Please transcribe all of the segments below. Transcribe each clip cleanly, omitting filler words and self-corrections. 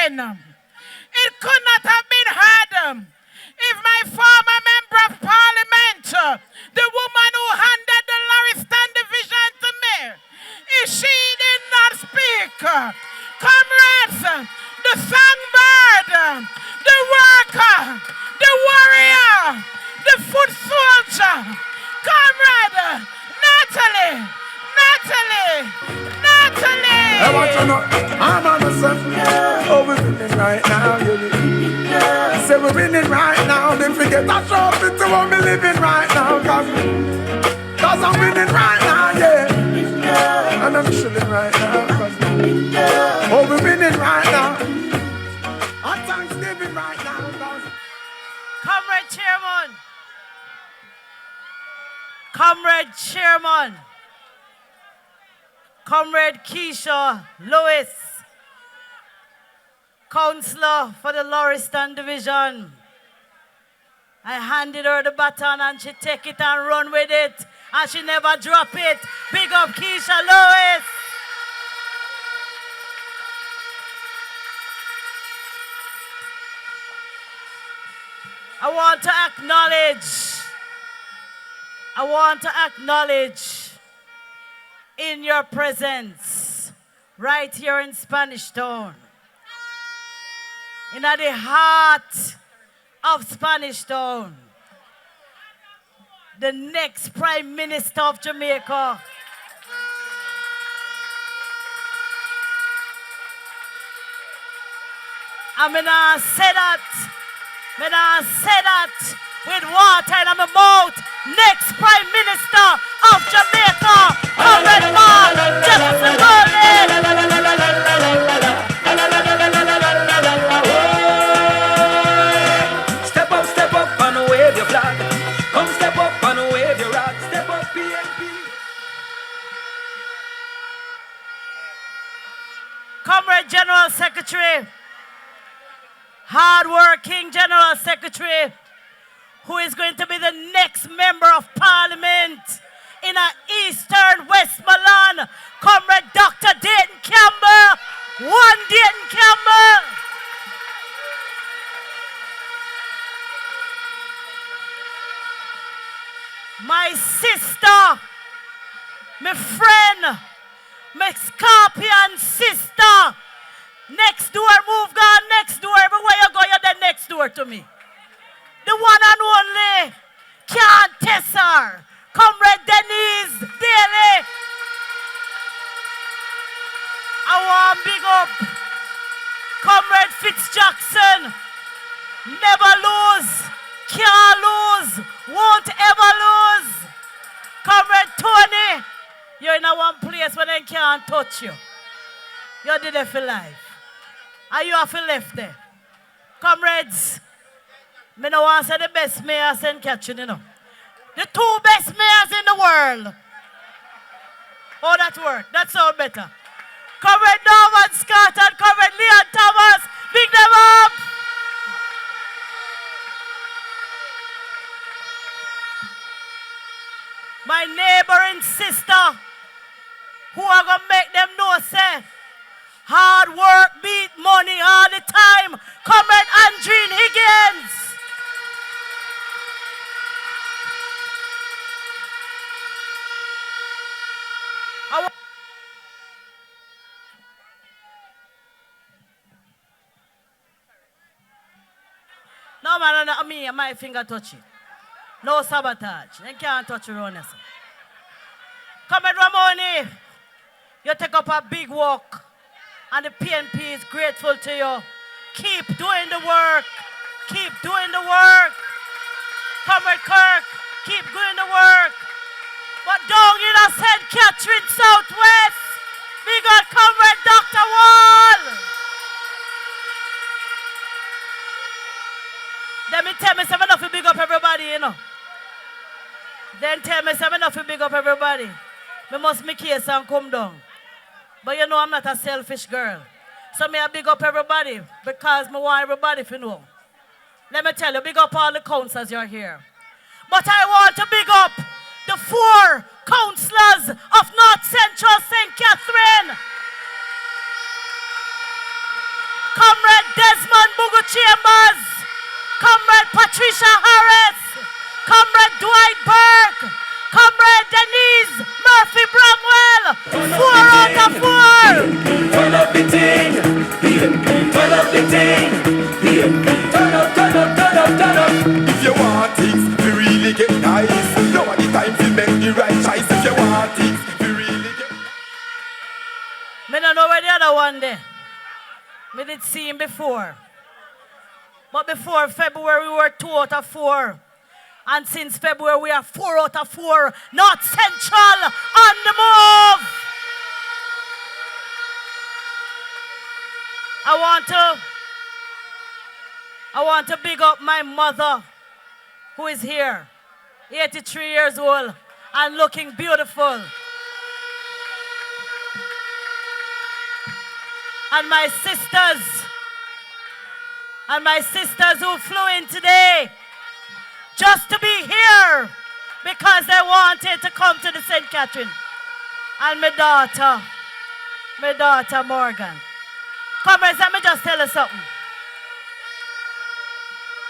again. It could not have been heard if my former member of parliament, the woman who handed the Lauriston division to me, if she did not speak, comrades, the songbird, the worker, the warrior, the foot soldier, comrade, Natalie. I want to know, I'm on the sun. Oh, we're winning right now, yeah. Say we're winning right now. Then forget that trophy to what we're living right now. Cause I'm winning right now, yeah. And I'm chilling right now. Oh, we're winning right now. On Thanksgiving right now. Comrade Chairman. Comrade Chairman. Comrade Keisha Lewis, Councillor for the Lauriston Division. I handed her the baton and she take it and run with it. And she never drop it. Big up Keisha Lewis. I want to acknowledge in your presence, right here in Spanish Town, in the heart of Spanish Town, the next Prime Minister of Jamaica. I'm gonna say that with water in my mouth. Next Prime Minister of Jamaica, Comrade Mark Jefferson Golden. Step up and wave your flag. Come step up and wave your rag. Step up, PNP. Comrade General Secretary, hard-working General Secretary, who is going to be the next Member of Parliament in Eastern Westmoreland, Comrade Dr. Dayton Campbell. One Dayton Campbell. My sister, my friend, my Scorpion sister, next door, move God, next door. Everywhere you go, you're the next door to me. The one and only, can't test her. Comrade Denise Daly. I want big up Comrade Fitzjackson. Never lose, can't lose, won't ever lose. Comrade Tony, you're in a one place where they can't touch you. You did it for life. And you have to left there. Comrades, I don't want to say the best mayors in catching, you know. The two best mayors in the world. Oh, that worked. That sounds better. Comrade Norman Scott and Comrade Leon Thomas. Big them up. My neighboring sister, who are going to make them know, say, hard work beat money all the time. Comrade Andreen Higgins. No, man, I mean, my finger touch it. No sabotage. You can't touch your own. Comrade Ramoni, you take up a big walk, and the PNP is grateful to you. Keep doing the work. Keep doing the work. Comrade Kirk, keep doing the work. But down in St. Catherine, Southwest, we got Comrade Dr. Wall. Let me tell me something enough to big up everybody, you know. Then tell me something enough to big up everybody. Me must make case and come down. But you know I'm not a selfish girl. So me I big up everybody because me want everybody to know. Let me tell you, big up all the councillors you're here. But I want to big up the 4 councillors of North Central St. Catherine. Comrade time to make the right choice if you want it. If you really get... Me don't know where the other one there. Me did see him before. But before February, we were 2 out of 4. And since February, we are 4 out of 4. North Central on the move. I want to big up my mother, who is here, 83 years old and looking beautiful. And my sisters who flew in today just to be here because they wanted to come to the St. Catherine. And my daughter Morgan. Comrades, let me just tell you something.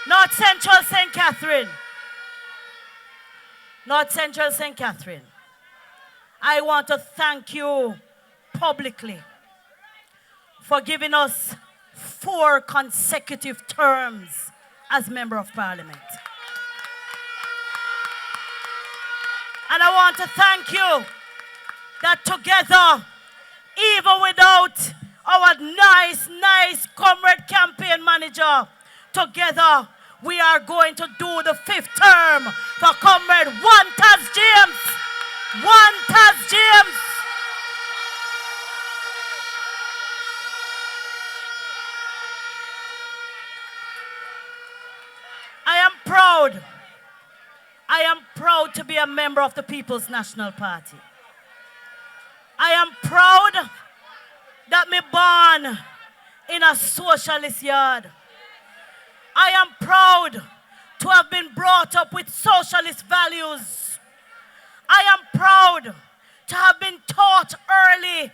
North Central St. Catherine. North Central St. Catherine. I want to thank you publicly for giving us 4 consecutive terms as Member of Parliament. And I want to thank you that together, even without our nice comrade campaign manager, together we are going to do the 5th term for Comrade Taz James. Taz James. I am proud to be a member of the People's National Party. I am proud that me born in a socialist yard. I am proud to have been brought up with socialist values. I am proud to have been taught early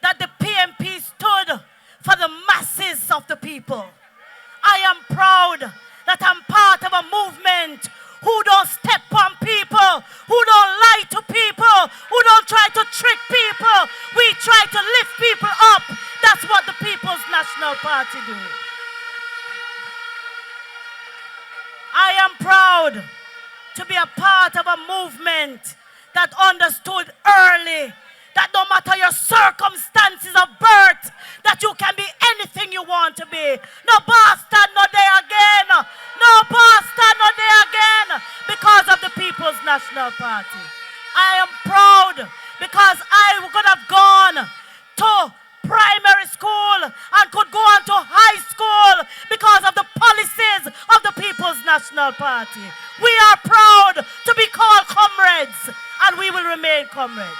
that the PNP stood for the masses of the people. I am proud that I'm part of a movement who don't step on people, who don't lie to people, who don't try to trick people. We try to lift people up. That's what the People's National Party do. I am proud to be a part of a movement that understood early that no matter your circumstances of birth, that you can be anything you want to be. No bastard, no day again. No bastard, no day again. Because of the People's National Party. I am proud because I could have gone to primary school and could go on to high school because of the policies of the People's National Party. We are proud to be called comrades, and we will remain comrades.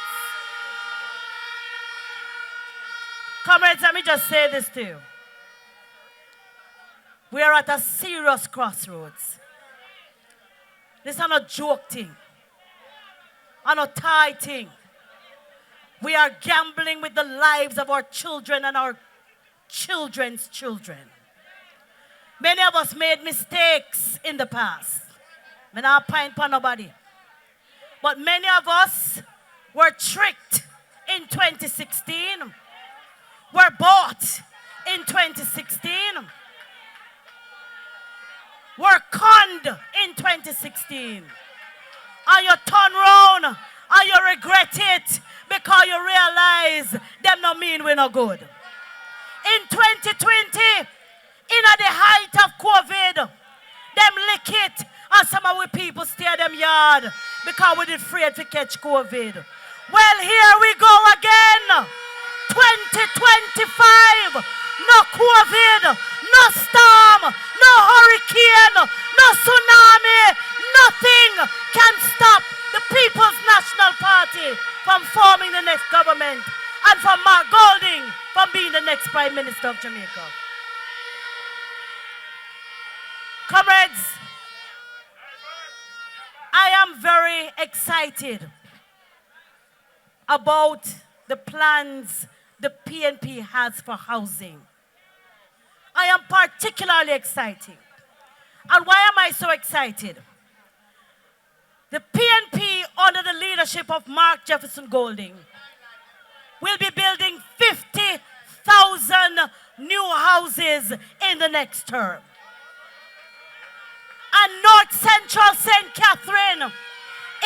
Comrades, let me just say this to you. We are at a serious crossroads. This is not a joke thing, and a tie thing. We are gambling with the lives of our children and our children's children. Many of us made mistakes in the past. I'm not pine for nobody. But many of us were tricked in 2016. Were bought in 2016. Were conned in 2016. And you turn around and you regret it because you realize them no mean we no good. In 2020, in the height of COVID, them lick it and some of we people stay at them yard because we did afraid to catch COVID. Well, here we go again. 2025, no COVID, no storm, no hurricane, no tsunami, nothing can stop the People's National Party from forming the next government and from Mark Golding from being the next Prime Minister of Jamaica. Comrades, I am very excited about the plans the PNP has for housing. I am particularly excited. And why am I so excited? The PNP, under the leadership of Mark Jefferson Golding, will be building 50,000 new houses in the next term. And North Central St. Catherine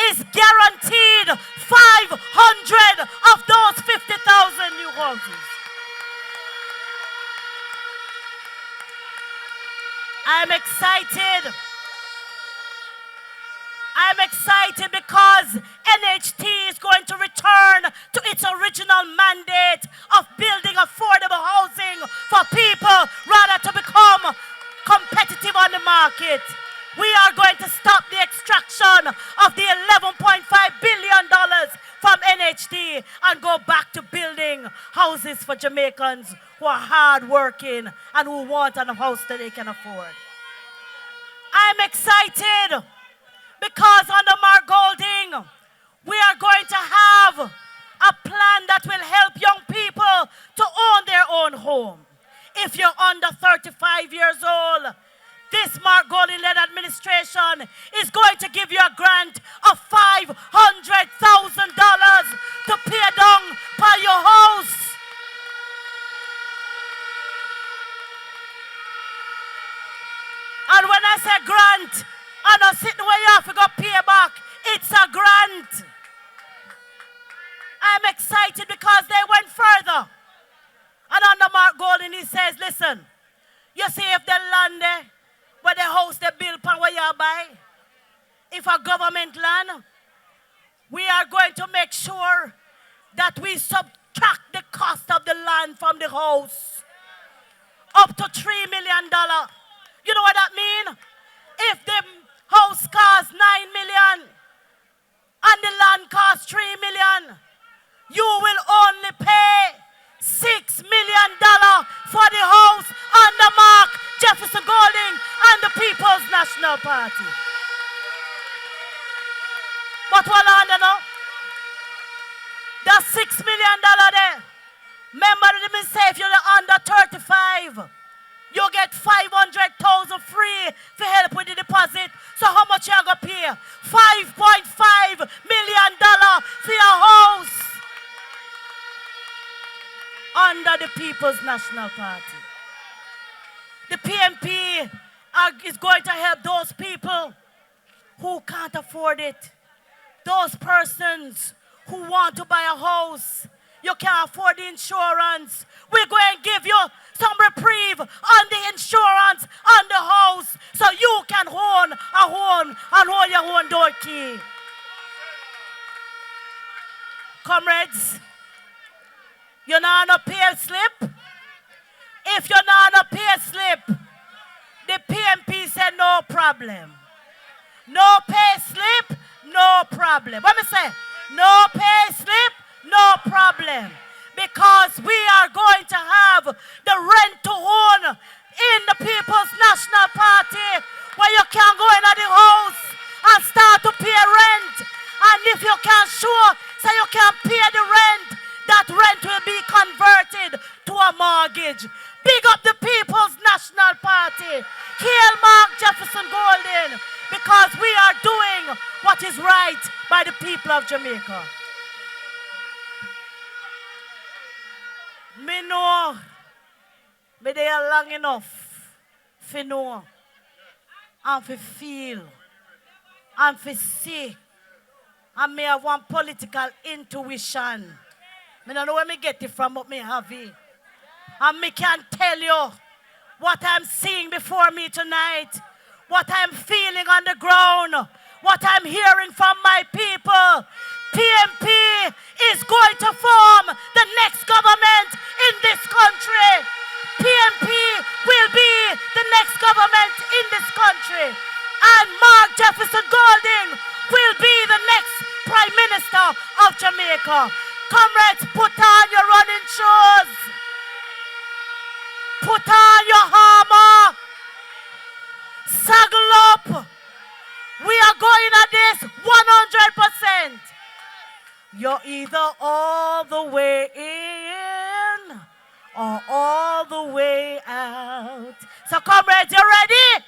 is guaranteed 500 of those 50,000 new houses. I'm excited. I'm excited because NHT is going to return to its original mandate of building affordable housing for people rather to become competitive on the market. We are going to stop the extraction of the $11.5 billion from NHT and go back to building houses for Jamaicans who are hardworking and who want a house that they can afford. I'm excited because under Mark Golding, we are going to have a plan that will help young people to own their own home. If you're under 35 years old, this Mark Golding-led administration is going to give you a grant of $500,000 to pay down for your house. And when I say grant, I'm not sitting where you have to go pay back. It's a grant. I'm excited because they went further. And under Mark Golding, he says, listen, you see if the land there, where the house they build upon where you buy, if a government land, we are going to make sure that we subtract the cost of the land from the house up to $3 million. You know what that means? If the house costs $9 million and the land costs $3 million, you will only pay $6 million for the house under Mark Jefferson Golding and the People's National Party. But what I know, that $6 million there, remember let me say if you're under 35, you get $500,000 free for help with the deposit. So how much you going to pay? $5.5 million for your house under the People's National Party. The PNP is going to help those people who can't afford it. Those persons who want to buy a house, you can't afford the insurance. We're going to give you some reprieve on the insurance on the house so you can own a home and hold your own door key. Comrades, you're not on a pay slip. If you're not on a pay slip, the PNP said no problem. No pay slip, no problem. Let me say, no pay slip, no problem. Because we are going to have the rent to own in the People's National Party where you can go into the house and start to pay rent. And if you can show so you can pay the rent, that rent will be converted to a mortgage. Big up the People's National Party. Hail Mark Jefferson Golding, because we are doing what is right by the people of Jamaica. Me know, me they are long enough to know and to feel and to see, and me have one political intuition. Me don't know where me get it from, but me have it. And me can tell you what I'm seeing before me tonight, what I'm feeling on the ground, what I'm hearing from my people. PNP is going to form the next government in this country. PNP will be the next government in this country. And Mark Jefferson Golding will be the next Prime Minister of Jamaica. Comrades, put on your running shoes. Put on your armor. Saddle up. We are going at this 100%. You're either all the way in or all the way out. So comrades, you ready?